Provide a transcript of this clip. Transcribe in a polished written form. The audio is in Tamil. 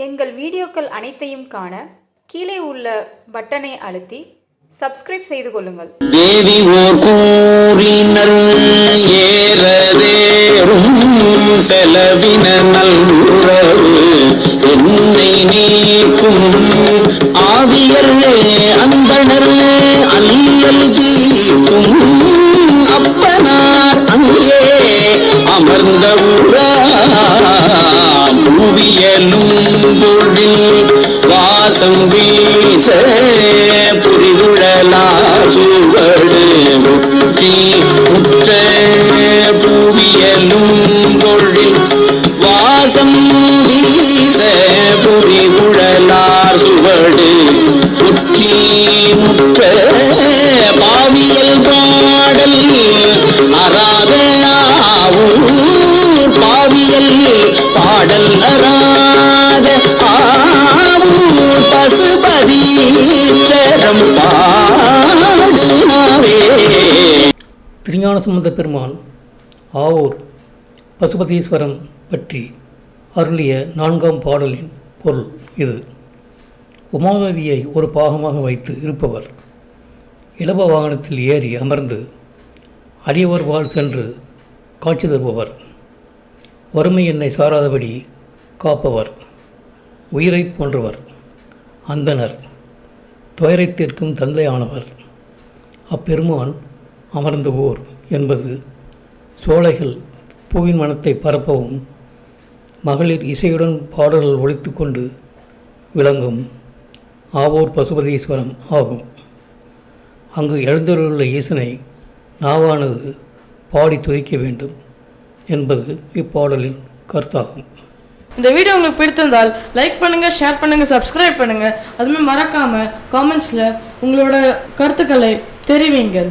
எங்கள் வீடியோக்கள் அனைத்தையும் காண கீழே உள்ள பட்டனை அழுத்தி சப்ஸ்கிரைப் செய்து கொள்ளுங்கள். தேவி ஓர் கூறினர் ஏறதேறும் செலவின நல்வுறவு என்னை நீக்கும் ஆவியர் அந்தணர் அல்லல் தீர்க்கும் அப்பனார் அங்கே அமர்ந்த புவியலும் தொழில் வாசம் வீச புரிகுழலார் சுவடு முற்றி முற்ற புவியலும் தொழில் வாசம் வீச புரிகுழலார் சுவடு முற்றி முற்ற பாவியல் பாடல் அராதனாவூர் பாவியல் பாடல் அராத ஆவூர் பசுபதீச்சரம் பாடுனாவே. திருஞான சம்பந்த பெருமான் ஆவூர் பசுபதீஸ்வரம் பற்றி அருளிய 4ஆம் பாடலின் பொருள் இது. உமாதேவியை ஒரு பாகமாக வைத்து இருப்பவர் இலப வாகனத்தில் ஏறி அமர்ந்து அடியவர் வாழ் சென்று காட்சி தருபவர், வறுமை என்னை சாராதபடி காப்பவர், உயிரை போன்றவர், அந்தணர், துயரைத்திற்கும் தந்தையானவர். அப்பெருமான் அமர்ந்த ஊர் என்பது சோலைகள் பூவின் மனத்தை பரப்பவும் மகளிர் இசையுடன் பாடல்கள் ஒலித்து கொண்டு விளங்கும் ஆவூர் பசுபதீஸ்வரம் ஆகும். அங்கு எழுந்தருளுள்ள ஈசனை நாவானது பாடி துதிக்க வேண்டும் என்பது இப்பாடலின் கருத்தாகும். இந்த வீடியோ உங்களுக்கு பிடித்திருந்தால் லைக் பண்ணுங்கள், ஷேர் பண்ணுங்கள், சப்ஸ்கிரைப் பண்ணுங்கள். அதுமாதிரி மறக்காமல் காமெண்ட்ஸில் உங்களோட கருத்துக்களை தெரிவிங்கள்.